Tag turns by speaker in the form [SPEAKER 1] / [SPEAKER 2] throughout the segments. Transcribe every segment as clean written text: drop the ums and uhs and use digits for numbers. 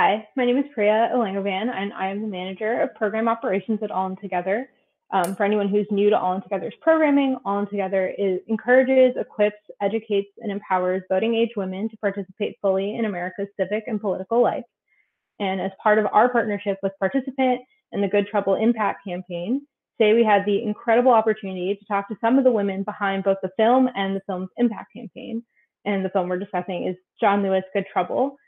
[SPEAKER 1] Hi, my name is Priya Elangovan, and I am the manager of program operations at All In Together. For anyone who's new to All In Together's programming, All In Together encourages, equips, educates, and empowers voting age women to participate fully in America's civic and political life. And as part of our partnership with Participant and the Good Trouble Impact campaign, today we had the incredible opportunity to talk to some of the women behind both the film and the film's impact campaign. And the film we're discussing is John Lewis, Good Trouble.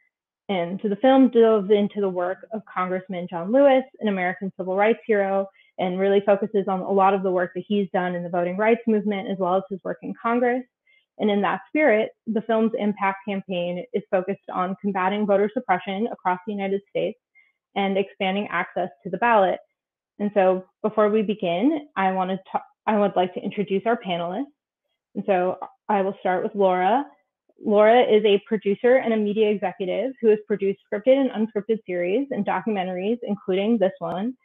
[SPEAKER 1] And so the film delves into the work of Congressman John Lewis, an American civil rights hero, and really focuses on a lot of the work that he's done in the voting rights movement, as well as his work in Congress. And in that spirit, the film's impact campaign is focused on combating voter suppression across the United States and expanding access to the ballot. And so before we begin, I would like to introduce our panelists. And so I will start with Laura. Laura is a producer and a media executive who has produced scripted and unscripted series and documentaries, including this one.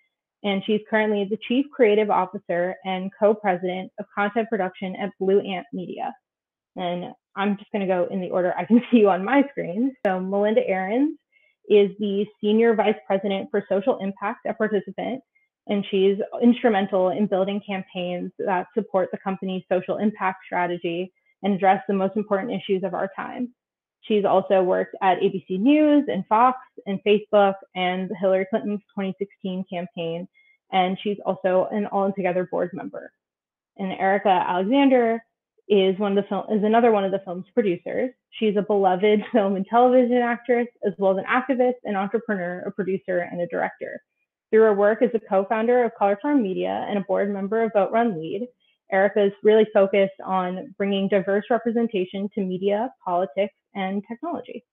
[SPEAKER 1] And she's currently the Chief Creative Officer and Co-President of Content Production at Blue Ant Media. And I'm just going to go in the order I can see you on my screen. So Melinda Arons is the Senior Vice President for Social Impact at Participant, and she's instrumental in building campaigns that support the company's social impact strategy and address the most important issues of our time. She's also worked at ABC News and Fox and Facebook and Hillary Clinton's 2016 campaign, and she's also an All In Together board member. And Erika Alexander is another one of the film's producers. She's a beloved film and television actress, as well as an activist, an entrepreneur, a producer, and a director. Through her work as a co-founder of Color Farm Media and a board member of Vote Run Lead, Erika is really focused on bringing diverse representation to media, politics, and technology.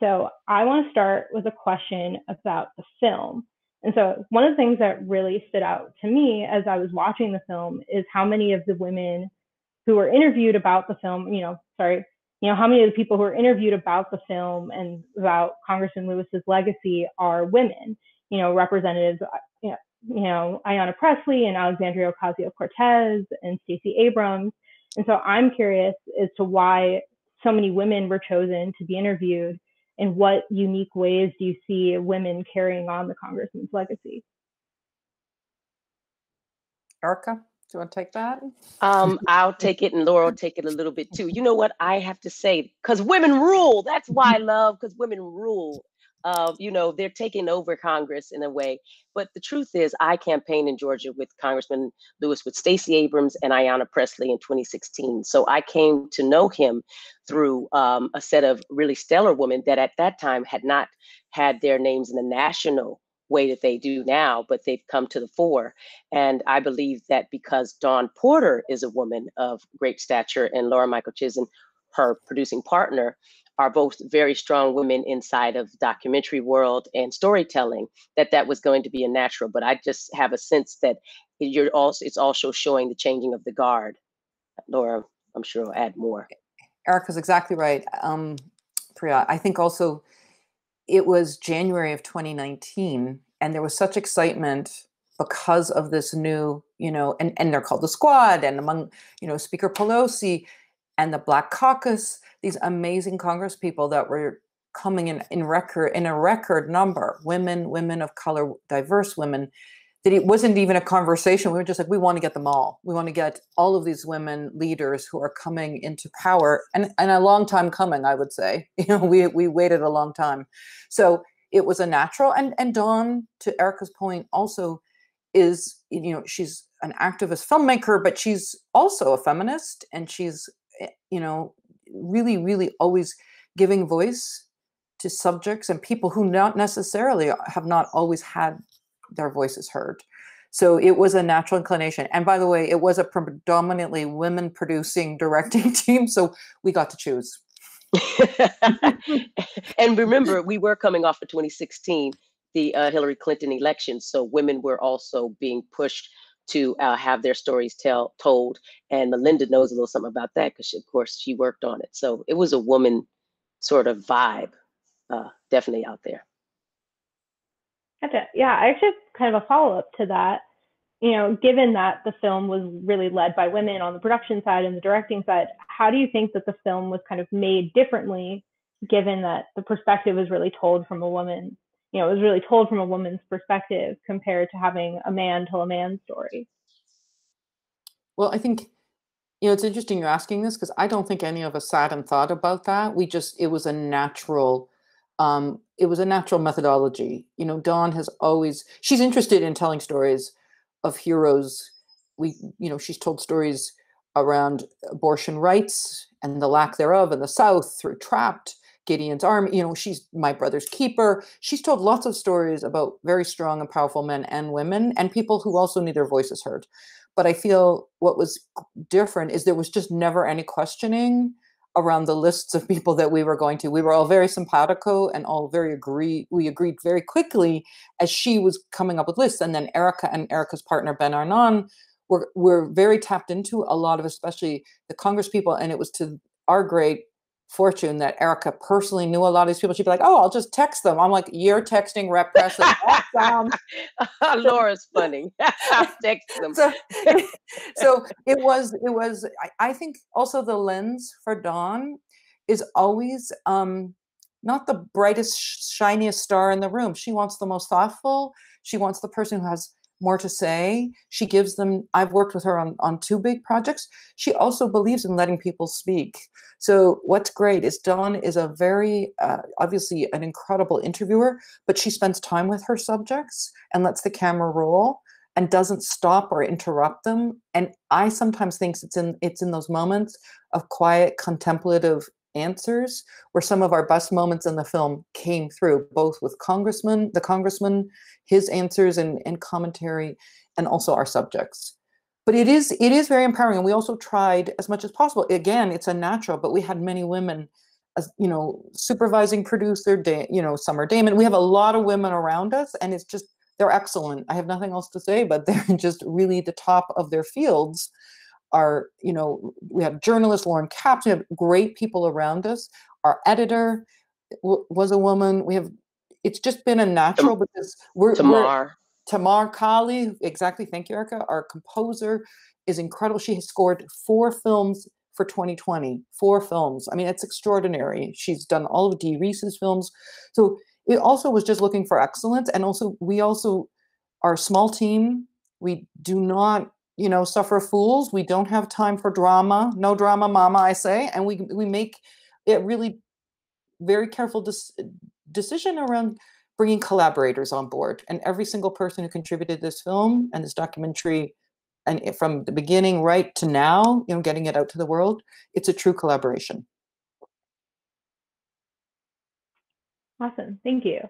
[SPEAKER 1] So I want to start with a question about the film. And so one of the things that really stood out to me as I was watching the film is how many of the women who were interviewed about the film, how many of the people who were interviewed about the film and about Congressman Lewis's legacy are women, representatives, Ayanna Pressley and Alexandria Ocasio-Cortez and Stacey Abrams. And so I'm curious as to why so many women were chosen to be interviewed, and what unique ways do you see women carrying on the congressman's legacy?
[SPEAKER 2] Erika, do you want to take that?
[SPEAKER 3] I'll take it, and Laura will take it a little bit too. You know what I have to say? Because women rule. That's why I love, because women rule. They're taking over Congress in a way. But the truth is, I campaigned in Georgia with Congressman Lewis, with Stacey Abrams and Ayanna Pressley in 2016. So I came to know him through a set of really stellar women that at that time had not had their names in the national way that they do now, but they've come to the fore. And I believe that because Dawn Porter is a woman of great stature and Laura Michalchyshyn, her producing partner, are both very strong women inside of documentary world and storytelling, that was going to be a natural. But I just have a sense that it's also showing the changing of the guard. Laura, I'm sure will add more.
[SPEAKER 2] Erika's exactly right. Priya, I think also it was January of 2019, and there was such excitement because of this new, and they're called the Squad, and among, Speaker Pelosi and the Black Caucus, these amazing Congress people that were coming in a record number, women of color, diverse women, that it wasn't even a conversation. We were just like, we want to get them all. We want to get all of these women leaders who are coming into power, and a long time coming, I would say. We waited a long time. So it was a natural, and Dawn, to Erika's point, also is, she's an activist filmmaker, but she's also a feminist, and she's, really, really always giving voice to subjects and people who have not always had their voices heard. So it was a natural inclination. And by the way, it was a predominantly women producing, directing team. So we got to choose.
[SPEAKER 3] And remember, we were coming off of 2016, the Hillary Clinton election. So women were also being pushed to have their stories told. And Melinda knows a little something about that because, of course, she worked on it. So it was a woman sort of vibe, definitely out there.
[SPEAKER 1] Gotcha. Yeah, I actually have kind of a follow-up to that. Given that the film was really led by women on the production side and the directing side, how do you think that the film was kind of made differently given that the perspective is really told from a woman, it was really told from a woman's perspective compared to having a man tell a man's story.
[SPEAKER 2] Well, I think, it's interesting you're asking this, because I don't think any of us sat and thought about that. It was a natural methodology. Dawn has always, she's interested in telling stories of heroes. She's told stories around abortion rights and the lack thereof in the South through Trapped, Gideon's Army. She's My Brother's Keeper. She's told lots of stories about very strong and powerful men and women and people who also need their voices heard. But I feel what was different is there was just never any questioning around the lists of people that we were going to. We were all very simpatico and all we agreed very quickly as she was coming up with lists. And then Erika and Erika's partner, Ben Arnon, were very tapped into a lot of, especially the Congress people. And it was to our great fortune that Erika personally knew a lot of these people. She'd be like, "Oh, I'll just text them." I'm like, "You're texting Rep Press." Awesome.
[SPEAKER 3] Laura's funny. Text them.
[SPEAKER 2] So it was. I think also the lens for Dawn is always not the brightest, shiniest star in the room. She wants the most thoughtful. She wants the person who has more to say. She gives them, I've worked with her on 2 big projects. She also believes in letting people speak. So what's great is Dawn is a very, obviously an incredible interviewer, but she spends time with her subjects and lets the camera roll and doesn't stop or interrupt them. And I sometimes think it's in those moments of quiet, contemplative answers where some of our best moments in the film came through, both with the congressman, his answers and commentary, and also our subjects. But it is very empowering. And we also tried as much as possible. Again, it's a natural, but we had many women, as supervising producer, Summer Damon. We have a lot of women around us, and it's just, they're excellent. I have nothing else to say, but they're just really the top of their fields. We have journalist Lauren Capps. We have great people around us. Our editor was a woman. It's just been a natural because Tamar Kali, exactly. Thank you, Erika. Our composer is incredible. She has scored 4 films for 2020. 4 films. I mean, it's extraordinary. She's done all of Dee Reese's films. So it also was just looking for excellence. And also, we are a small team. We do not, suffer fools. We don't have time for drama. No drama, mama, I say. And we make it really very careful decision around bringing collaborators on board. And every single person who contributed this film and this documentary, and from the beginning right to now, getting it out to the world, it's a true collaboration.
[SPEAKER 1] Awesome. Thank you.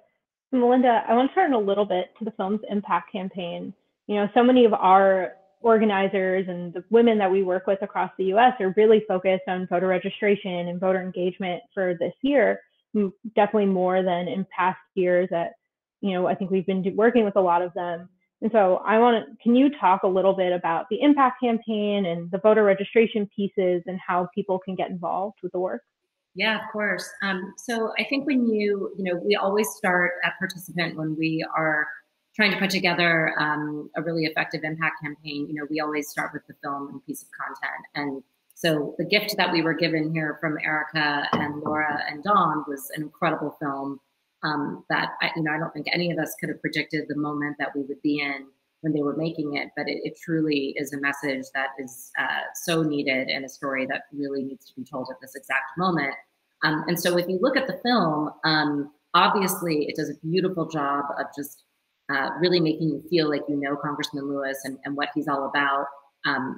[SPEAKER 1] Melinda, I want to turn a little bit to the film's impact campaign. So many of our organizers and the women that we work with across the US are really focused on voter registration and voter engagement for this year, definitely more than in past years that, I think we've been working with a lot of them. And so can you talk a little bit about the impact campaign and the voter registration pieces and how people can get involved with the work?
[SPEAKER 4] Yeah, of course. So I think when we always start at Participant when we are trying to put together a really effective impact campaign, we always start with the film and piece of content. And so the gift that we were given here from Erika and Laura and Dawn was an incredible film that I don't think any of us could have predicted the moment that we would be in when they were making it. But it truly is a message that is so needed and a story that really needs to be told at this exact moment. And so if you look at the film, obviously it does a beautiful job of just really making you feel like Congressman Lewis and what he's all about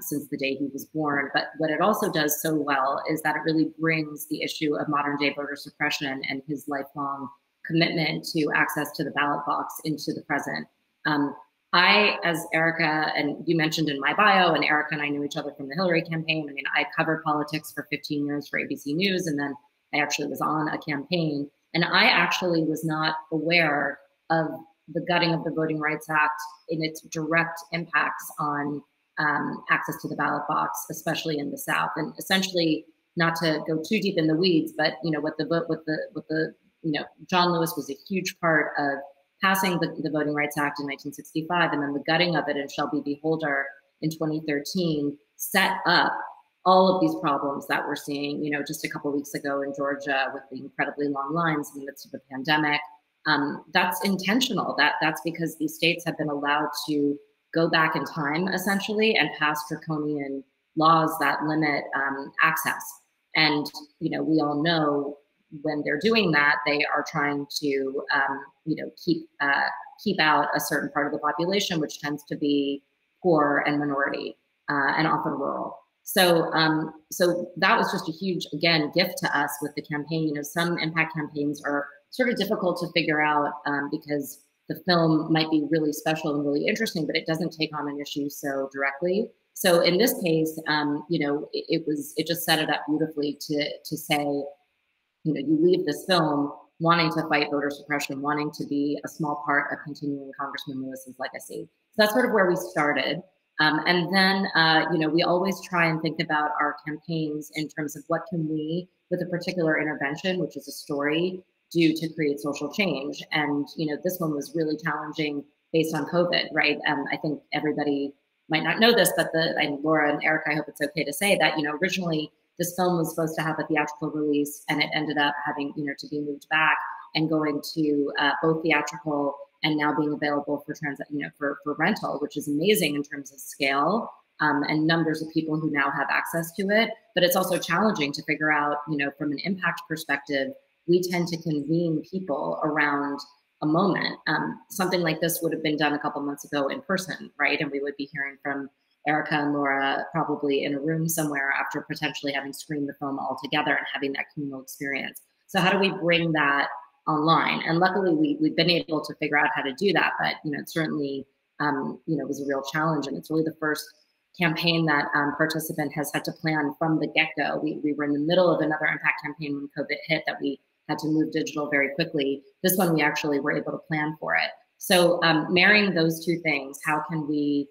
[SPEAKER 4] since the day he was born. But what it also does so well is that it really brings the issue of modern day voter suppression and his lifelong commitment to access to the ballot box into the present. I, as Erika, and you mentioned in my bio, and Erika and I knew each other from the Hillary campaign. I mean, I covered politics for 15 years for ABC News, and then I actually was on a campaign. And I actually was not aware of the gutting of the Voting Rights Act in its direct impacts on access to the ballot box, especially in the South. And essentially, not to go too deep in the weeds, but John Lewis was a huge part of passing the Voting Rights Act in 1965, and then the gutting of it in Shelby v. Holder in 2013 set up all of these problems that we're seeing, you know, just a couple of weeks ago in Georgia with the incredibly long lines in the midst of a pandemic, that's intentional. That's because these states have been allowed to go back in time, essentially, and pass draconian laws that limit access. And, you know, we all know when they're doing that, they are trying to, you know, keep out a certain part of the population, which tends to be poor and minority, and often rural. So, so that was just a huge, again, gift to us with the campaign. You know, some impact campaigns are sort of difficult to figure out because the film might be really special and really interesting, but it doesn't take on an issue so directly. So in this case, you know, it just set it up beautifully to say, you know, you leave this film wanting to fight voter suppression, wanting to be a small part of continuing Congressman Lewis's legacy. So that's sort of where we started. And then, you know, we always try and think about our campaigns in terms of what can we, with a particular intervention, which is a story, do to create social change. And, you know, this one was really challenging based on COVID, right? I think everybody might not know this, but and Laura and Erika, I hope it's okay to say that, you know, originally this film was supposed to have a theatrical release, and it ended up having, you know, to be moved back and going to both theatrical and now being available for for rental, which is amazing in terms of scale and numbers of people who now have access to it. But it's also challenging to figure out, you know, from an impact perspective, we tend to convene people around a moment. Something like this would have been done a couple months ago in person, right? And we would be hearing from Erika and Laura probably in a room somewhere after potentially having screened the film all together and having that communal experience. So how do we bring that online? And luckily we've been able to figure out how to do that, but, you know, it certainly, you know, was a real challenge. And it's really the first campaign that Participant has had to plan from the get-go. We were in the middle of another impact campaign when COVID hit that we had to move digital very quickly. This one, we actually were able to plan for it. So marrying those two things, how can we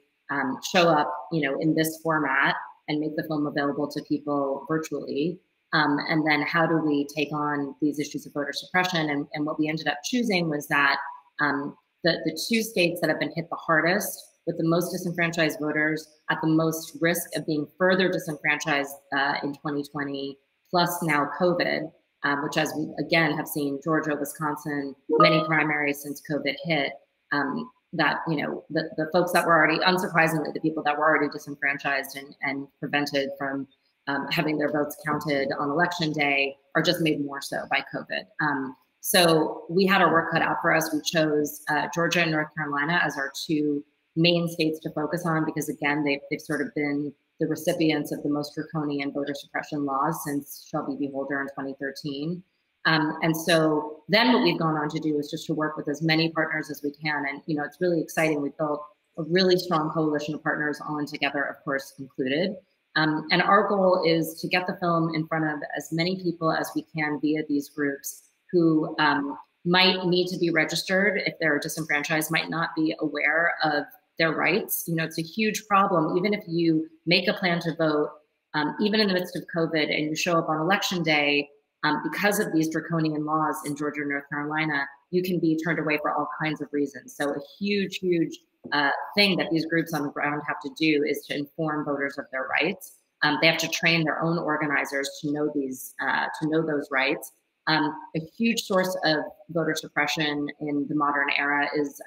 [SPEAKER 4] show up, you know, in this format and make the film available to people virtually? And then how do we take on these issues of voter suppression? And what we ended up choosing was that the two states that have been hit the hardest with the most disenfranchised voters at the most risk of being further disenfranchised in 2020, plus now COVID, which, as we again have seen, Georgia, Wisconsin, many primaries since COVID hit, that, you know, the folks that were already, unsurprisingly, the people that were already disenfranchised and prevented from having their votes counted on election day are just made more so by COVID. So we had our work cut out for us. We chose Georgia and North Carolina as our two main states to focus on because, again, they've sort of been the recipients of the most draconian voter suppression laws since Shelby v. Holder in 2013. And so then what we've gone on to do is just to work with as many partners as we can. And, you know, it's really exciting. We've built a really strong coalition of partners, On Together, of course, included. And our goal is to get the film in front of as many people as we can via these groups who might need to be registered if they're disenfranchised, might not be aware of their rights. You know, it's a huge problem. Even if you make a plan to vote, even in the midst of COVID, and you show up on election day, because of these draconian laws in Georgia and North Carolina, you can be turned away for all kinds of reasons. So a huge, huge thing that these groups on the ground have to do is to inform voters of their rights. They have to train their own organizers to know those rights. A huge source of voter suppression in the modern era is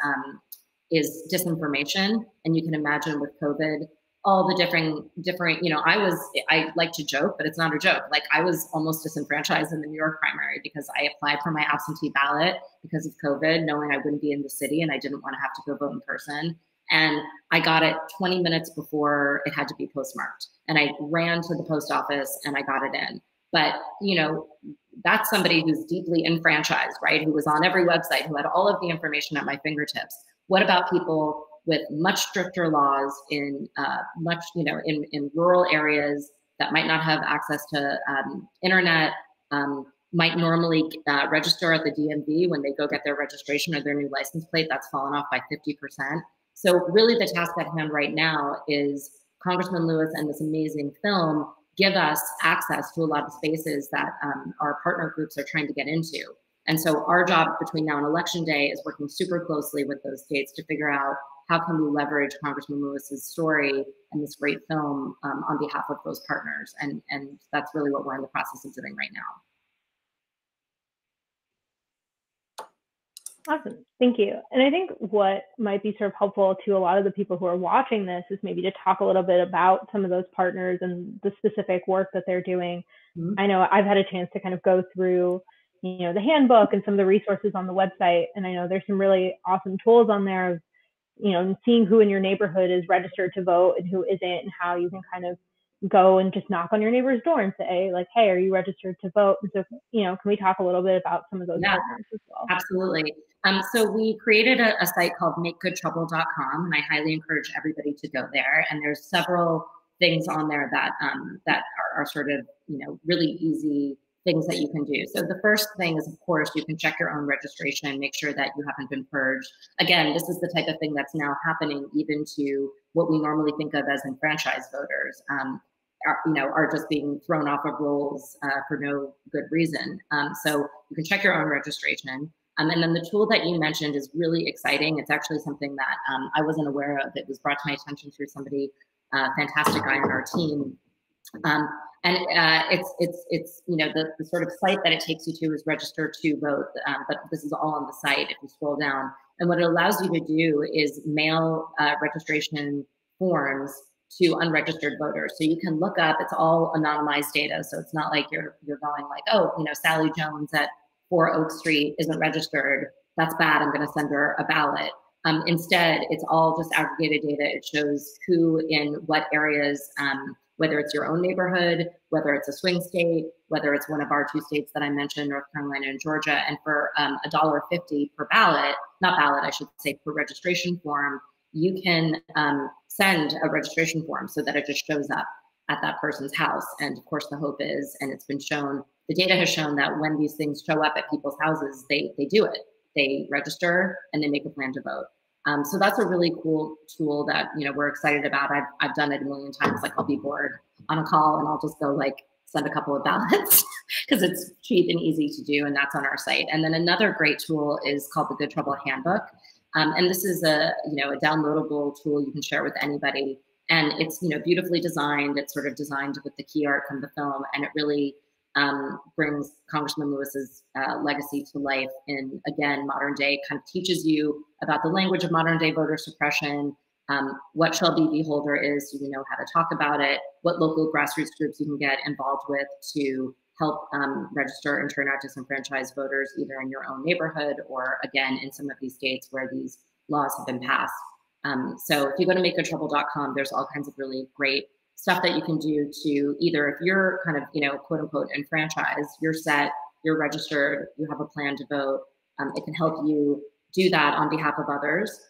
[SPEAKER 4] disinformation, and you can imagine with COVID, all the different, you know, I like to joke, but it's not a joke. Like, I was almost disenfranchised in the New York primary because I applied for my absentee ballot because of COVID, knowing I wouldn't be in the city and I didn't want to have to go vote in person. And I got it 20 minutes before it had to be postmarked. And I ran to the post office and I got it in. But, you know, that's somebody who's deeply enfranchised, right? Who was on every website, who had all of the information at my fingertips. What about people with much stricter laws in in rural areas that might not have access to internet, might normally register at the DMV when they go get their registration or their new license plate? That's fallen off by 50%. So really the task at hand right now is Congressman Lewis and this amazing film give us access to a lot of spaces that our partner groups are trying to get into. And so our job between now and election day is working super closely with those states to figure out how can we leverage Congressman Lewis's story and this great film on behalf of those partners? And that's really what we're in the process of doing right now.
[SPEAKER 1] Awesome, thank you. And I think what might be sort of helpful to a lot of the people who are watching this is maybe to talk a little bit about some of those partners and the specific work that they're doing. Mm-hmm. I know I've had a chance to kind of go through, the handbook and some of the resources on the website, and I know there's some really awesome tools on there of, seeing who in your neighborhood is registered to vote and who isn't, and how you can kind of go and just knock on your neighbor's door and say, like, hey, are you registered to vote? And so, can we talk a little bit about some of those partners as well?
[SPEAKER 4] Absolutely. So we created a site called makegoodtrouble.com, and I highly encourage everybody to go there. And there's several things on there that are sort of, really easy things that you can do. So the first thing is, of course, you can check your own registration, make sure that you haven't been purged. Again, this is the type of thing that's now happening even to what we normally think of as enfranchised voters. Are just being thrown off of rolls for no good reason. So you can check your own registration. And then the tool that you mentioned is really exciting. It's actually something that I wasn't aware of. It was brought to my attention through somebody, fantastic guy on our team. It's the sort of site that it takes you to is register to vote, but this is all on the site if you scroll down. And what it allows you to do is mail registration forms to unregistered voters. So you can look up, it's all anonymized data. So it's not like you're going like, oh, Sally Jones at 4 Oak Street isn't registered. That's bad, I'm gonna send her a ballot. Instead, it's all just aggregated data. It shows who in what areas, whether it's your own neighborhood, whether it's a swing state, whether it's one of our 2 states that I mentioned, North Carolina and Georgia. And for $1.50 per ballot, not ballot, I should say, per registration form, you can send a registration form so that it just shows up at that person's house. And of course, the hope is, and it's been shown, the data has shown that when these things show up at people's houses, they do it. They register and they make a plan to vote. So that's a really cool tool that we're excited about. I've done it a million times. Like I'll be bored on a call and I'll just go like send a couple of ballots because it's cheap and easy to do, and that's on our site. And then another great tool is called the Good Trouble Handbook. And this is a downloadable tool you can share with anybody. And it's beautifully designed. It's sort of designed with the key art from the film, and it really brings Congressman Lewis's legacy to life in, again, modern day. Kind of teaches you about the language of modern day voter suppression, what shall be beholder is, so you know how to talk about it, what local grassroots groups you can get involved with to help register and turn out disenfranchised voters, either in your own neighborhood or, again, in some of these states where these laws have been passed. So if you go to makegoodtrouble.com, there's all kinds of really great stuff that you can do to either, if you're kind of, quote unquote, enfranchised, you're set, you're registered, you have a plan to vote, it can help you do that on behalf of others,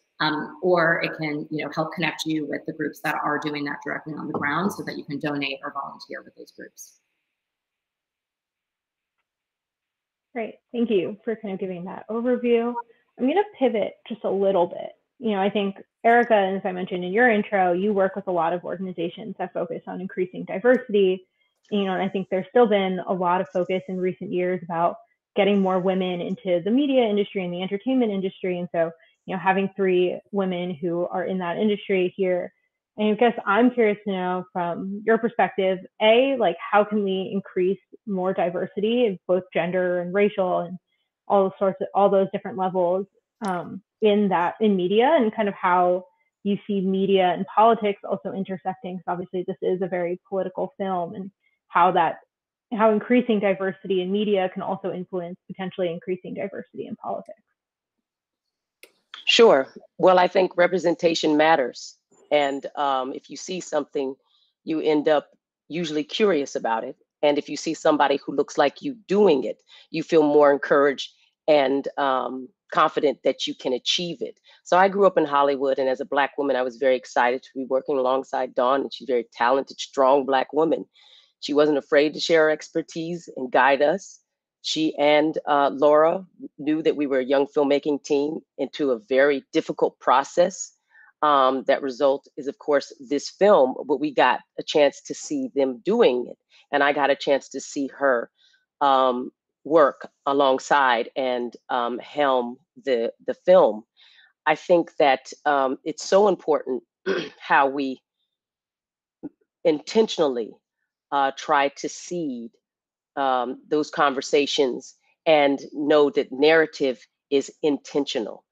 [SPEAKER 4] or it can, help connect you with the groups that are doing that directly on the ground so that you can donate or volunteer with those groups.
[SPEAKER 1] Great, thank you for kind of giving that overview. I'm going to pivot just a little bit. I think, Erika, and as I mentioned in your intro, you work with a lot of organizations that focus on increasing diversity. And I think there's still been a lot of focus in recent years about getting more women into the media industry and the entertainment industry. And so, having 3 women who are in that industry here, and I guess I'm curious to know from your perspective, like, how can we increase more diversity in both gender and racial and all those different levels in media, and kind of how you see media and politics also intersecting, because obviously this is a very political film, and how increasing diversity in media can also influence potentially increasing diversity in politics.
[SPEAKER 3] Sure. Well, I think representation matters. And if you see something, you end up usually curious about it. And if you see somebody who looks like you doing it, you feel more encouraged and confident that you can achieve it. So I grew up in Hollywood, and as a Black woman, I was very excited to be working alongside Dawn, and she's a very talented, strong Black woman. She wasn't afraid to share her expertise and guide us. She and Laura knew that we were a young filmmaking team into a very difficult process. That result is, of course, this film, but we got a chance to see them doing it. And I got a chance to see her work alongside and helm the film. I think that it's so important how we intentionally try to seed those conversations and know that narrative is intentional.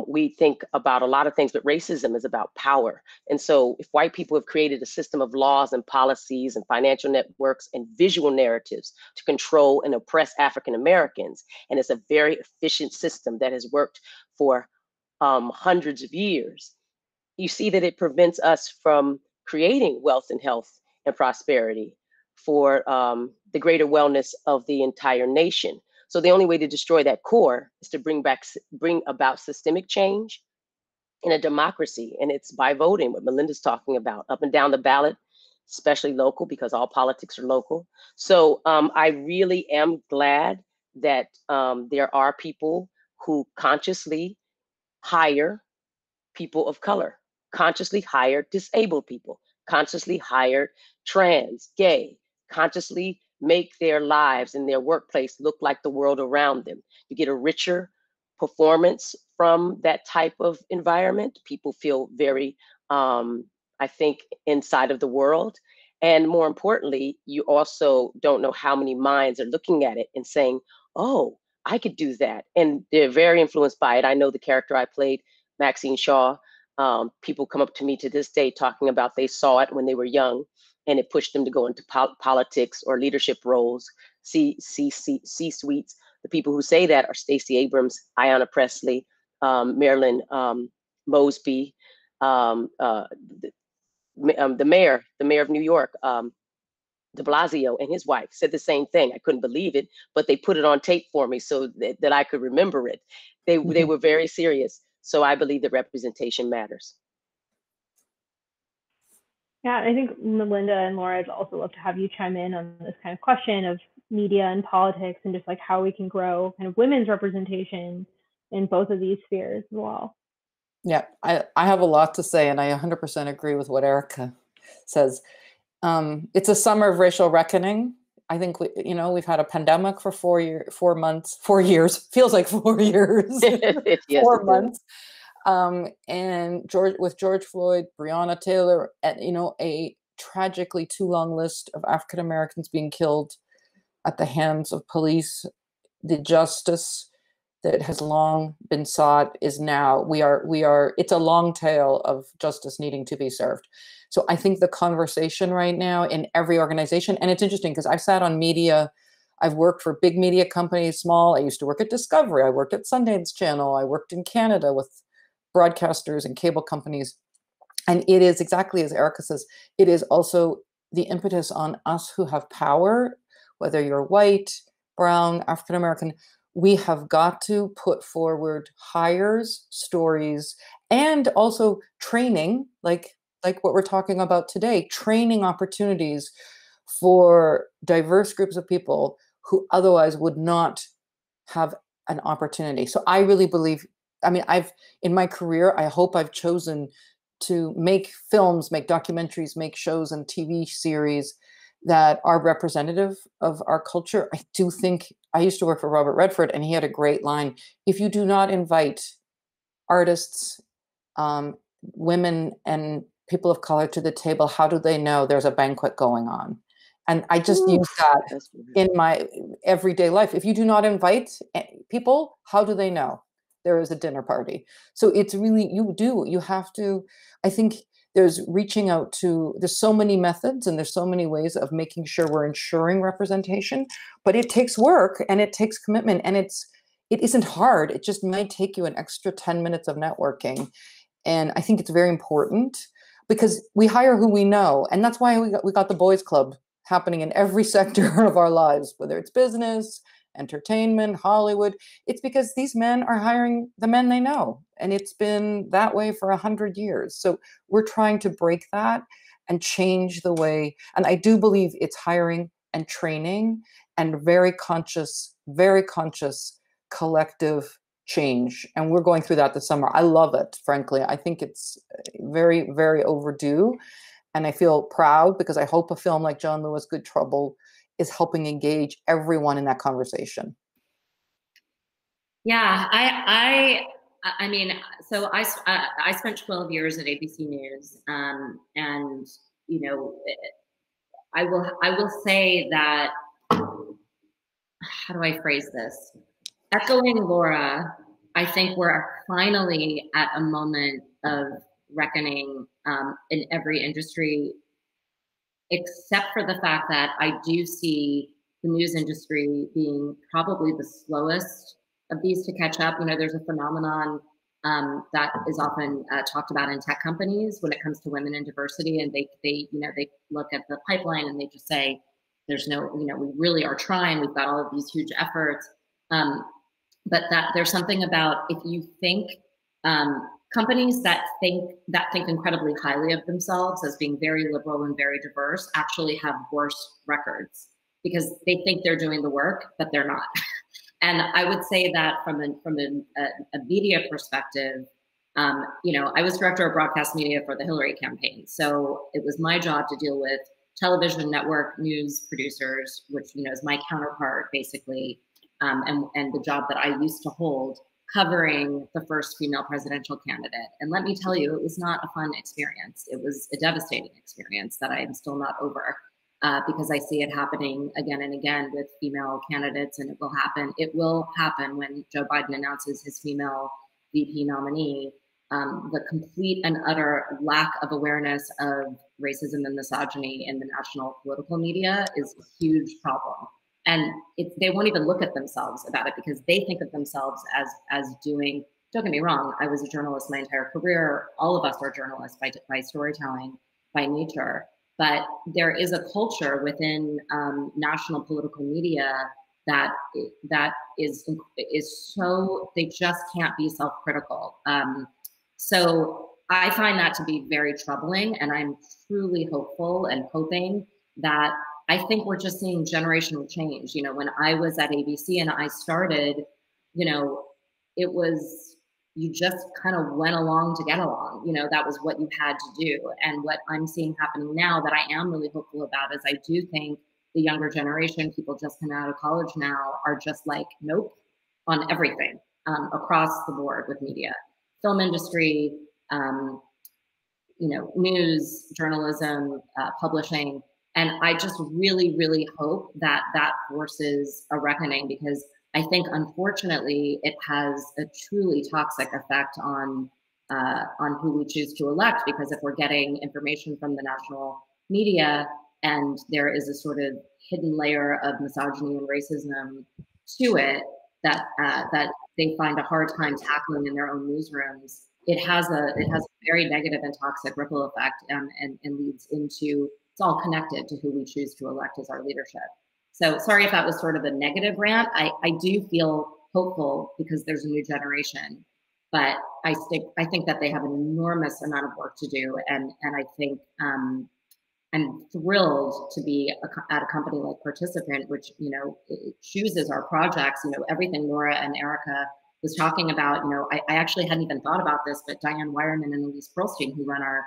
[SPEAKER 3] We think about a lot of things, but racism is about power. And so if white people have created a system of laws and policies and financial networks and visual narratives to control and oppress African Americans, and it's a very efficient system that has worked for hundreds of years, you see that it prevents us from creating wealth and health and prosperity for the greater wellness of the entire nation. So the only way to destroy that core is to bring about systemic change in a democracy, and it's by voting, what Melinda's talking about, up and down the ballot, especially local, because all politics are local. So I really am glad that there are people who consciously hire people of color, consciously hire disabled people, consciously hire trans, gay, consciously make their lives and their workplace look like the world around them. You get a richer performance from that type of environment. People feel very, I think, inside of the world. And more importantly, you also don't know how many minds are looking at it and saying, oh, I could do that. And they're very influenced by it. I know the character I played, Maxine Shaw. People come up to me to this day talking about they saw it when they were young, and it pushed them to go into politics or leadership roles, C-suites. The people who say that are Stacey Abrams, Ayanna Pressley, Marilyn Mosby, the mayor of New York, de Blasio, and his wife said the same thing. I couldn't believe it, but they put it on tape for me so that I could remember it. They were very serious. So I believe that representation matters.
[SPEAKER 1] Yeah, I think Melinda and Laura, I'd also love to have you chime in on this kind of question of media and politics and just like how we can grow kind of women's representation in both of these spheres as well.
[SPEAKER 2] Yeah, I have a lot to say, and I 100% agree with what Erika says. It's a summer of racial reckoning. I think we've had a pandemic for 4 years, feels like 4 years,
[SPEAKER 3] Yes,
[SPEAKER 2] 4 months. And with George Floyd, Breonna Taylor, and a tragically too long list of African Americans being killed at the hands of police. The justice that has long been sought is now, it's a long tail of justice needing to be served. So I think the conversation right now in every organization, and it's interesting because I've sat on media, I've worked for big media companies, small. I used to work at Discovery. I worked at Sundance Channel. I worked in Canada with broadcasters and cable companies. And it is exactly as Erika says, it is also the impetus on us who have power, whether you're white, brown, African American. We have got to put forward hires, stories, and also training, like what we're talking about today, training opportunities for diverse groups of people who otherwise would not have an opportunity. So I really believe, in my career, I hope I've chosen to make films, make documentaries, make shows and TV series that are representative of our culture. I do think, I used to work for Robert Redford, and he had a great line: if you do not invite artists, women and people of color to the table, how do they know there's a banquet going on? And I just use that in my everyday life. If you do not invite people, how do they know there is a dinner party? So it's really, you have to, I think there's reaching out to, there's so many methods and there's so many ways of making sure we're ensuring representation, but it takes work and it takes commitment, and it isn't hard. It just might take you an extra 10 minutes of networking. And I think it's very important because we hire who we know. And that's why we got the boys club happening in every sector of our lives, whether it's business, entertainment, Hollywood. It's because these men are hiring the men they know. And it's been that way for 100 years. So we're trying to break that and change the way. And I do believe it's hiring and training and very conscious collective change. And we're going through that this summer. I love it, frankly. I think it's very, very overdue. And I feel proud because I hope a film like John Lewis, Good Trouble, is helping engage everyone in that conversation.
[SPEAKER 4] Yeah, I mean, so I spent 12 years at ABC News, and you know, I will say that, how do I phrase this? Echoing Laura, I think we're finally at a moment of reckoning in every industry, except for the fact that I do see the news industry being probably the slowest of these to catch up. You know, there's a phenomenon that is often talked about in tech companies when it comes to women and diversity, and they look at the pipeline and they just say, there's no, you know, we really are trying, we've got all of these huge efforts, but that there's something about, if you think companies that think incredibly highly of themselves as being very liberal and very diverse actually have worse records because they think they're doing the work, but they're not. And I would say that from a media perspective, you know, I was director of broadcast media for the Hillary campaign. So it was my job to deal with television network news producers, which, you know, is my counterpart basically, and the job that I used to hold, covering the first female presidential candidate. And let me tell you, it was not a fun experience. It was a devastating experience that I am still not over. Because I see it happening again and again with female candidates, and it will happen. It will happen when Joe Biden announces his female VP nominee. The complete and utter lack of awareness of racism and misogyny in the national political media is a huge problem. And they won't even look at themselves about it because they think of themselves as doing, don't get me wrong, I was a journalist my entire career. All of us are journalists by storytelling, by nature. But there is a culture within national political media that is so, they just can't be self-critical. So I find that to be very troubling, and I'm truly hopeful and hoping that, I think we're just seeing generational change. You know, when I was at ABC and I started, you know, it was, you just kind of went along to get along. You know, that was what you had to do. And what I'm seeing happening now that I am really hopeful about is I do think the younger generation, people just coming out of college now, are just like, nope, on everything across the board with media, film industry, you know, news, journalism, publishing. And I just really, really hope that that forces a reckoning, because I think, unfortunately, it has a truly toxic effect on who we choose to elect. Because if we're getting information from the national media and there is a sort of hidden layer of misogyny and racism to it that they find a hard time tackling in their own newsrooms, it has a very negative and toxic ripple effect, and leads into, it's all connected to who we choose to elect as our leadership. So sorry if that was sort of a negative rant. I do feel hopeful because there's a new generation, but I think that they have an enormous amount of work to do. And I think I'm thrilled to be at a company like Participant, which, you know, it chooses our projects. You know, everything Laura and Erika was talking about, you know, I actually hadn't even thought about this, but Diane Wireman and Elise Pearlstein, who run our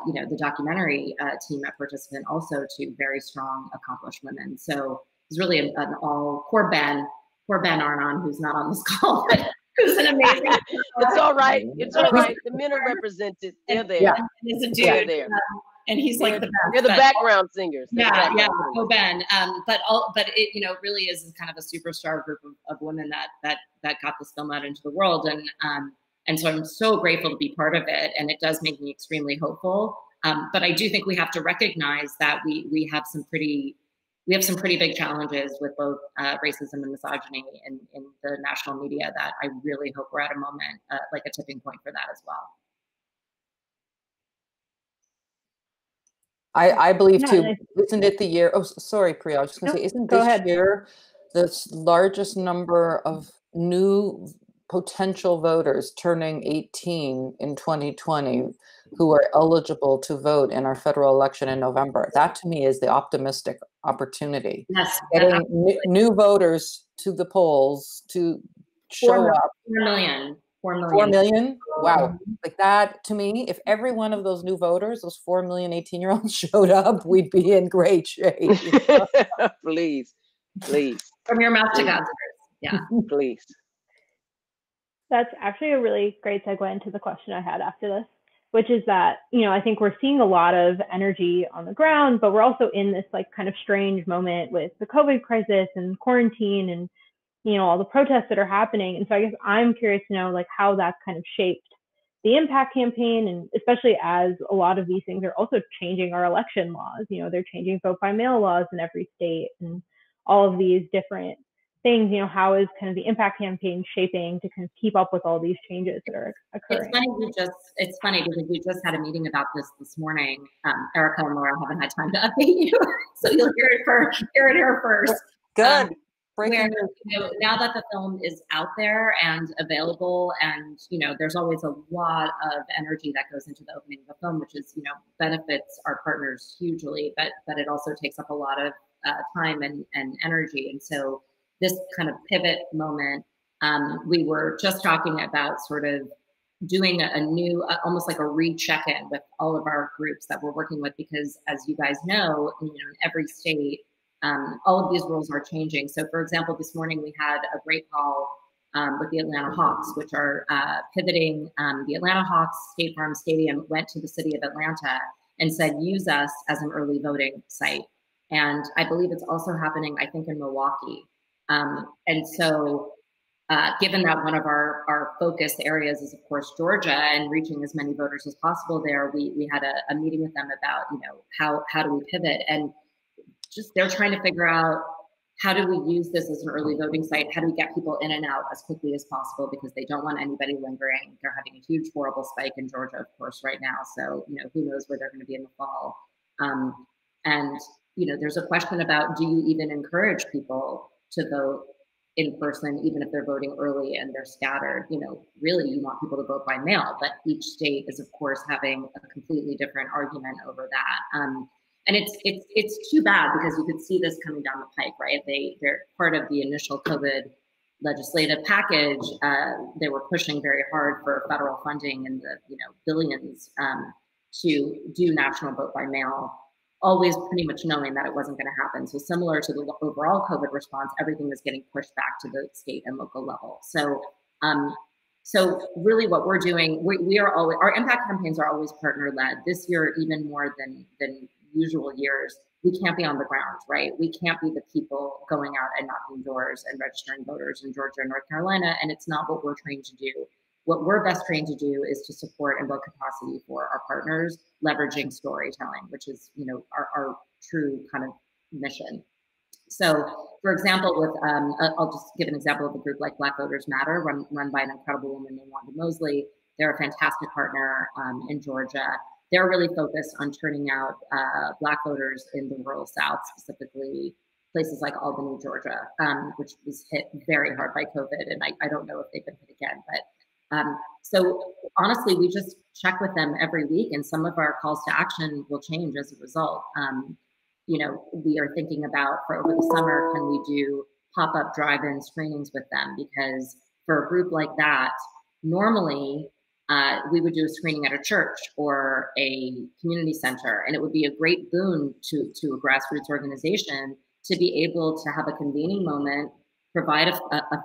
[SPEAKER 4] you know, the documentary team at Participant, also two very strong, accomplished women. So it's really an all, poor Ben Arnon, who's not on this call, but who's an amazing.
[SPEAKER 3] It's all right. It's all right. The men are represented. They're there.
[SPEAKER 4] Yeah. He's a dude.
[SPEAKER 3] They're there.
[SPEAKER 4] And he's like the best.
[SPEAKER 3] They're the background singers.
[SPEAKER 4] Yeah, go Ben. But it, you know, really is kind of a superstar group of women that got this film out into the world. And so I'm so grateful to be part of it, and it does make me extremely hopeful. But I do think we have to recognize that we have some pretty big challenges with both racism and misogyny in the national media that I really hope we're at a moment, like a tipping point for that as well.
[SPEAKER 2] I believe too. Isn't it the year? Oh, sorry, Priya. I was just going to say, isn't this year the largest number of new potential voters turning 18 in 2020 who are eligible to vote in our federal election in November? That to me is the optimistic opportunity.
[SPEAKER 4] Yes,
[SPEAKER 2] getting new voters to the polls to show up.
[SPEAKER 4] 4 million.
[SPEAKER 2] 4 million? Wow. Like that, to me, if every one of those new voters, those 4 million 18-year-olds showed up, we'd be in great shape.
[SPEAKER 3] Please.
[SPEAKER 4] From your mouth to God's ears. Yeah.
[SPEAKER 3] Please.
[SPEAKER 1] That's actually a really great segue into the question I had after this, which is that, I think we're seeing a lot of energy on the ground, but we're also in this like kind of strange moment with the COVID crisis and quarantine and, all the protests that are happening. And so I guess I'm curious to know like how that's kind of shaped the impact campaign, and especially as a lot of these things are also changing our election laws. They're changing vote by mail laws in every state and all of these different things. How is kind of the impact campaign shaping to kind of keep up with all these changes that are occurring?
[SPEAKER 4] It's funny because we just had a meeting about this morning. Erika and Laura haven't had time to update you, so you'll hear it here first.
[SPEAKER 2] Good.
[SPEAKER 4] Where, now that the film is out there and available, and there's always a lot of energy that goes into the opening of the film, which is benefits our partners hugely, but it also takes up a lot of time and energy. And so this kind of pivot moment, we were just talking about sort of doing a new, almost like a re-check-in with all of our groups that we're working with, because as you guys know, in every state, all of these rules are changing. So for example, this morning we had a great call with the Atlanta Hawks, which are pivoting. The Atlanta Hawks State Farm Stadium went to the city of Atlanta and said, use us as an early voting site. And I believe it's also happening, I think, in Milwaukee. And so given that one of our focus areas is, of course, Georgia and reaching as many voters as possible there, we had a meeting with them about, how do we pivot? And just they're trying to figure out, how do we use this as an early voting site? How do we get people in and out as quickly as possible? Because they don't want anybody lingering. They're having a huge, horrible spike in Georgia, of course, right now. So, who knows where they're going to be in the fall. And, there's a question about, do you even encourage people to vote in person, even if they're voting early and they're scattered? Really, you want people to vote by mail, but each state is, of course, having a completely different argument over that. And it's too bad, because you could see this coming down the pike, right? They're part of the initial COVID legislative package. They were pushing very hard for federal funding in the billions to do national vote by mail, always pretty much knowing that it wasn't going to happen. So similar to the overall COVID response, everything is getting pushed back to the state and local level. So so really what we're doing, we are always, our impact campaigns are always partner led. This year, even more than usual years, we can't be on the ground, right? We can't be the people going out and knocking doors and registering voters in Georgia and North Carolina, and it's not what we're trained to do. What we're best trained to do is to support and build capacity for our partners, leveraging storytelling, which is, our true kind of mission. So, for example, with I'll just give an example of a group like Black Voters Matter, run by an incredible woman named Wanda Mosley. They're a fantastic partner in Georgia. They're really focused on turning out Black voters in the rural South, specifically places like Albany, Georgia, which was hit very hard by COVID. And I don't know if they've been hit again. But so honestly, we just check with them every week, and some of our calls to action will change as a result. We are thinking about, for over the summer, can we do pop-up drive-in screenings with them? Because for a group like that, normally, we would do a screening at a church or a community center, and it would be a great boon to a grassroots organization to be able to have a convening moment, provide a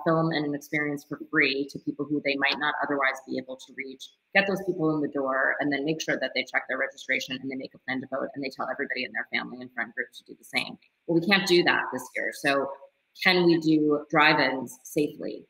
[SPEAKER 4] film and an experience for free to people who they might not otherwise be able to reach, get those people in the door, and then make sure that they check their registration and they make a plan to vote, and they tell everybody in their family and friend group to do the same. Well, we can't do that this year. So can we do drive-ins safely?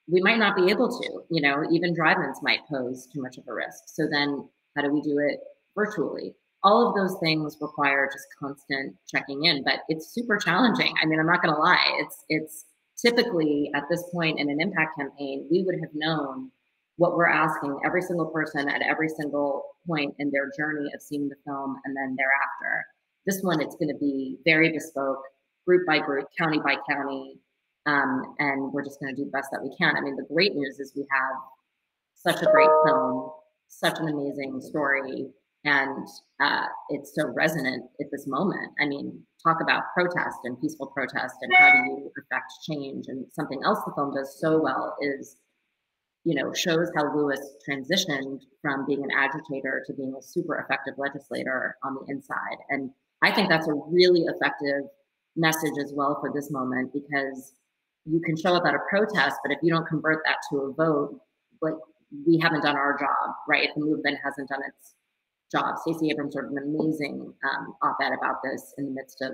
[SPEAKER 4] We might not be able to, even drive-ins might pose too much of a risk. So then how do we do it virtually? All of those things require just constant checking in, but it's super challenging. I mean, I'm not gonna lie, it's typically at this point in an impact campaign, we would have known what we're asking every single person at every single point in their journey of seeing the film and then thereafter. This one, it's gonna be very bespoke, group by group, county by county, and we're just going to do the best that we can. I mean, the great news is we have such a great film, such an amazing story, and it's so resonant at this moment. I mean, talk about protest and peaceful protest and how do you affect change. And something else the film does so well is, shows how Lewis transitioned from being an agitator to being a super effective legislator on the inside. And I think that's a really effective message as well for this moment, because you can show up at a protest, but if you don't convert that to a vote, like, we haven't done our job, right? The movement hasn't done its job. Stacey Abrams wrote an amazing op-ed about this in the midst of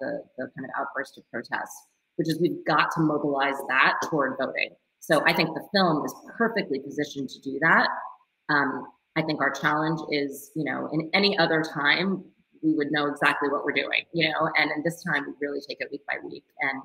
[SPEAKER 4] the kind of outburst of protests, which is we've got to mobilize that toward voting. So I think the film is perfectly positioned to do that. I think our challenge is, you know, in any other time, we would know exactly what we're doing, you know, and in this time, we really take it week by week. And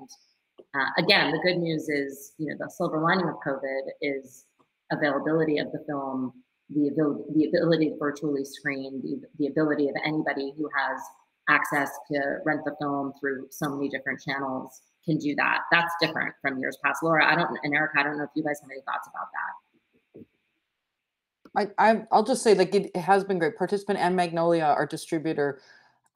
[SPEAKER 4] again, the good news is, you know, the silver lining of COVID is availability of the film, the ability to virtually screen, the ability of anybody who has access to rent the film through so many different channels can do that. That's different from years past. Laura, and Erika, I don't know if you guys have any thoughts about that.
[SPEAKER 2] I'll just say, like, it has been great. Participant and Magnolia, our distributor,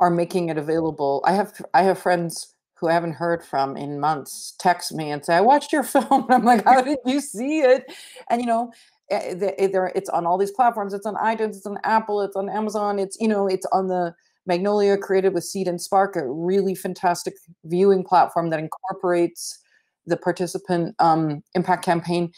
[SPEAKER 2] are making it available. I have friends who I haven't heard from in months text me and say, I watched your film. And I'm like, how did you see it? And, you know, it's on all these platforms. It's on iTunes, it's on Apple, it's on Amazon. It's, you know, it's on the Magnolia, created with Seed and Spark, a really fantastic viewing platform that incorporates the Participant Impact Campaign.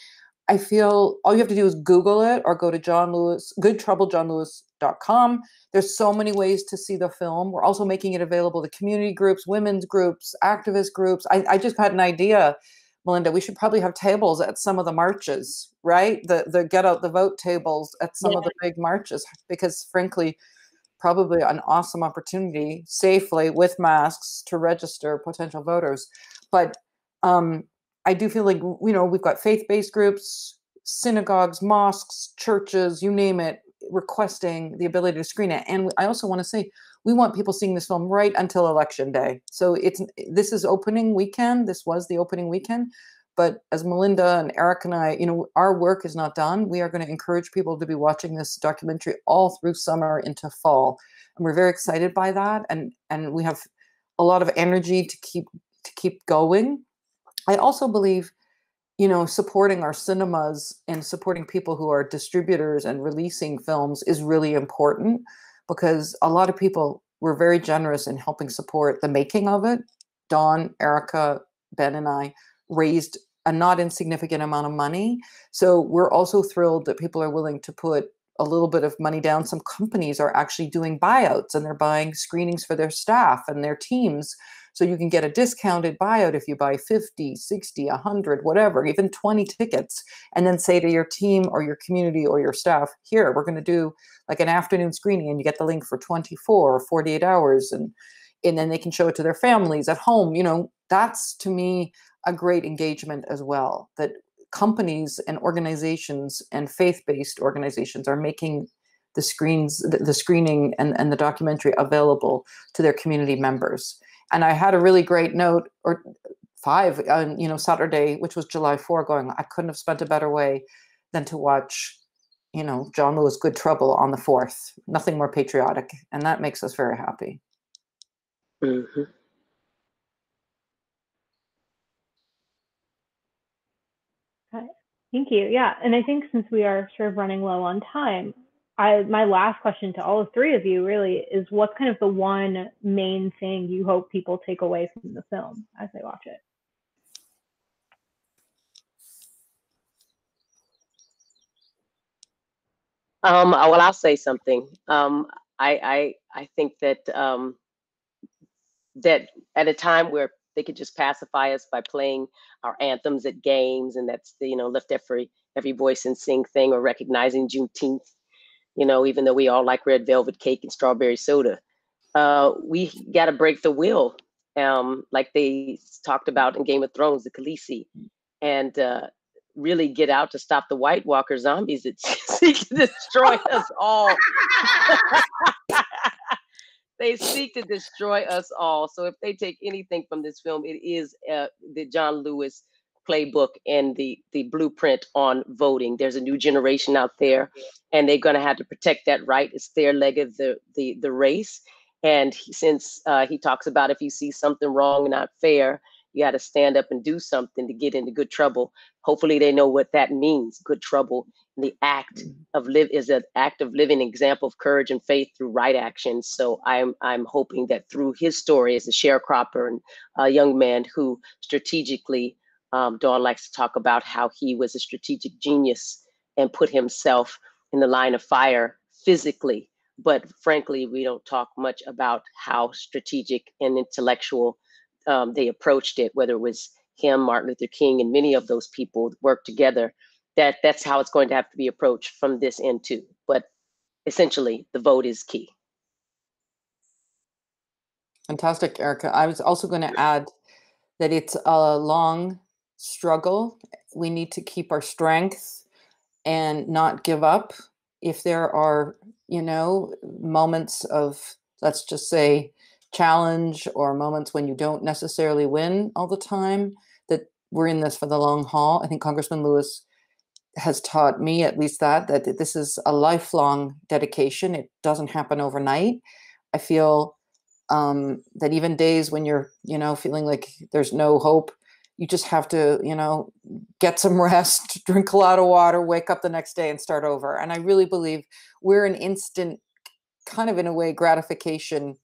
[SPEAKER 2] I feel all you have to do is Google it or go to goodtroublejohnlewis.com. There's so many ways to see the film. We're also making it available to community groups, women's groups, activist groups. I just had an idea, Melinda. We should probably have tables at some of the marches, right? The get out the vote tables at some of the big marches, because frankly, probably an awesome opportunity safely with masks to register potential voters. But I do feel like, you know, we've got faith-based groups, synagogues, mosques, churches, you name it, requesting the ability to screen it. And I also want to say, we want people seeing this film right until Election Day. So this is opening weekend. This was the opening weekend. But as Melinda and Erika and I, you know, our work is not done. We are going to encourage people to be watching this documentary all through summer into fall. And we're very excited by that. And we have a lot of energy to keep going. I also believe, you know, supporting our cinemas and supporting people who are distributors and releasing films is really important, because a lot of people were very generous in helping support the making of it. Dawn, Erika, Ben, and I raised a not insignificant amount of money. So we're also thrilled that people are willing to put a little bit of money down. Some companies are actually doing buyouts, and they're buying screenings for their staff and their teams. So you can get a discounted buyout if you buy 50, 60, 100, whatever, even 20 tickets, and then say to your team or your community or your staff, here, we're going to do like an afternoon screening, and you get the link for 24 or 48 hours. And then they can show it to their families at home. You know, that's, to me, a great engagement as well, that companies and organizations and faith-based organizations are making the screening and the documentary available to their community members. And I had a really great note, or 5 on, you know, Saturday, which was July 4, going, I couldn't have spent a better way than to watch, you know, John Lewis' Good Trouble on the 4th. Nothing more patriotic. And that makes us very happy.
[SPEAKER 3] Mm-hmm.
[SPEAKER 1] Okay. Thank you. Yeah. And I think since we are sort of running low on time, my last question to all 3 of you really is, what's kind of the one main thing you hope people take away from the film as they watch it?
[SPEAKER 3] Well, I'll say something. I think that that at a time where they could just pacify us by playing our anthems at games, and that's the, you know, lift every voice and sing thing, or recognizing Juneteenth, you know, even though we all like red velvet cake and strawberry soda. We got to break the will, like they talked about in Game of Thrones, the Khaleesi, and really get out to stop the White Walker zombies that seek to destroy us all. They seek to destroy us all. So if they take anything from this film, it is the John Lewis playbook and the blueprint on voting. There's a new generation out there, and they're going to have to protect that right. It's their leg of the race. And since he talks about, if you see something wrong and not fair, you got to stand up and do something to get into good trouble. Hopefully they know what that means. Good trouble. And the act of is an act of living example of courage and faith through right action. So I'm hoping that through his story as a sharecropper and a young man who strategically Dawn likes to talk about how he was a strategic genius and put himself in the line of fire physically. But frankly, we don't talk much about how strategic and intellectual they approached it, whether it was him, Martin Luther King, and many of those people worked together. That's how it's going to have to be approached from this end too. But essentially, the vote is key.
[SPEAKER 2] Fantastic, Erika. I was also going to add that it's a long struggle. We need to keep our strength and not give up. If there are, you know, moments of, let's just say, challenge or moments when you don't necessarily win all the time, that we're in this for the long haul. I think Congressman Lewis has taught me at least that this is a lifelong dedication. It doesn't happen overnight. I feel that even days when you're, you know, feeling like there's no hope, you just have to, you know, get some rest, drink a lot of water, wake up the next day and start over. And I really believe we're an instant, kind of in a way, gratification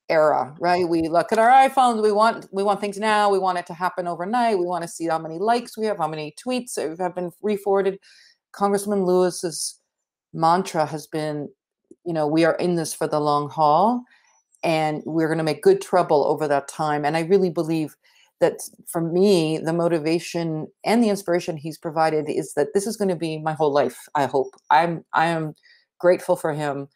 [SPEAKER 2] era, right? We look at our iPhones, we want things now, we want it to happen overnight, we want to see how many likes we have, how many tweets have been re-forwarded. Congressman Lewis's mantra has been, you know, we are in this for the long haul, and we're going to make good trouble over that time. And I really believe that for me, the motivation and the inspiration he's provided is that this is going to be my whole life. I hope. I am grateful for him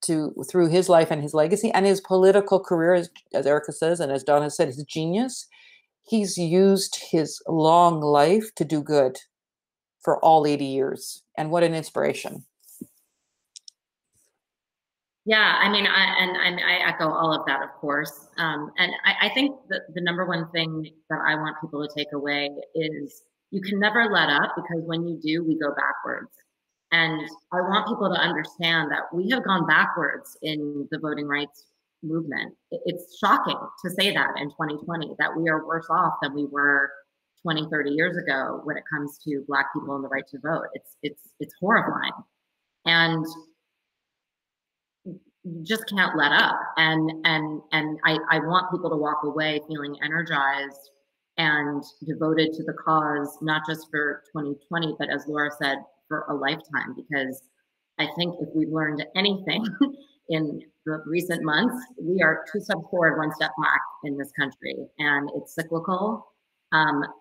[SPEAKER 2] through his life and his legacy and his political career, as Erika says, and as Dawn has said, his genius. He's used his long life to do good for all 80 years. And what an inspiration.
[SPEAKER 4] Yeah, I mean, I echo all of that, of course. And I think that the number one thing that I want people to take away is you can never let up, because when you do, we go backwards. And I want people to understand that we have gone backwards in the voting rights movement. It's shocking to say that in 2020, that we are worse off than we were 20, 30 years ago when it comes to Black people and the right to vote. It's horrifying. And you just can't let up. And I want people to walk away feeling energized and devoted to the cause, not just for 2020, but as Laura said, for a lifetime. Because I think if we've learned anything in the recent months, we are 2 steps forward, 1 step back in this country, and it's cyclical.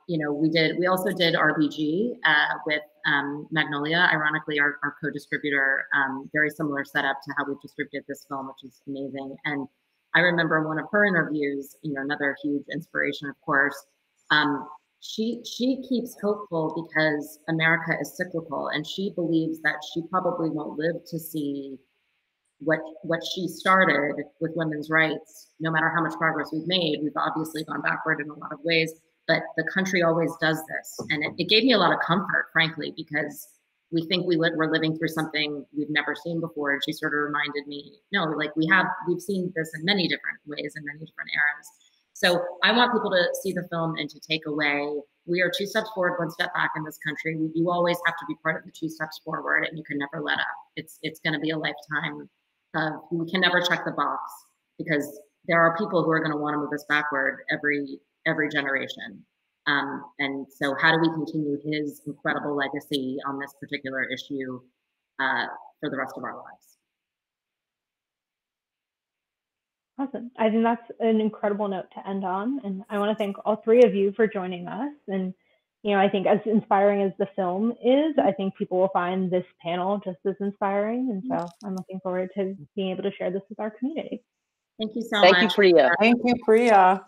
[SPEAKER 4] You know, we also did RBG with Magnolia, ironically, our co-distributor, very similar setup to how we've distributed this film, which is amazing. And I remember one of her interviews, you know, another huge inspiration, of course. She keeps hopeful because America is cyclical, and she believes that she probably won't live to see what she started with women's rights. No matter how much progress we've made, we've obviously gone backward in a lot of ways. But the country always does this. And it gave me a lot of comfort, frankly, because we think we're living through something we've never seen before. And she sort of reminded me, no, like we've seen this in many different ways in many different eras. So I want people to see the film and to take away, we are 2 steps forward, 1 step back in this country. You always have to be part of the 2 steps forward, and you can never let up. It's going to be a lifetime of, we can never check the box, because there are people who are going to want to move us backward every generation. And so how do we continue his incredible legacy on this particular issue for the rest of our lives?
[SPEAKER 1] Awesome. I think that's an incredible note to end on. And I want to thank all 3 of you for joining us. And, you know, I think as inspiring as the film is, I think people will find this panel just as inspiring. And so I'm looking forward to being able to share this with our community.
[SPEAKER 4] Thank you so much.
[SPEAKER 3] Thank you, Priya.
[SPEAKER 2] Thank you, Priya.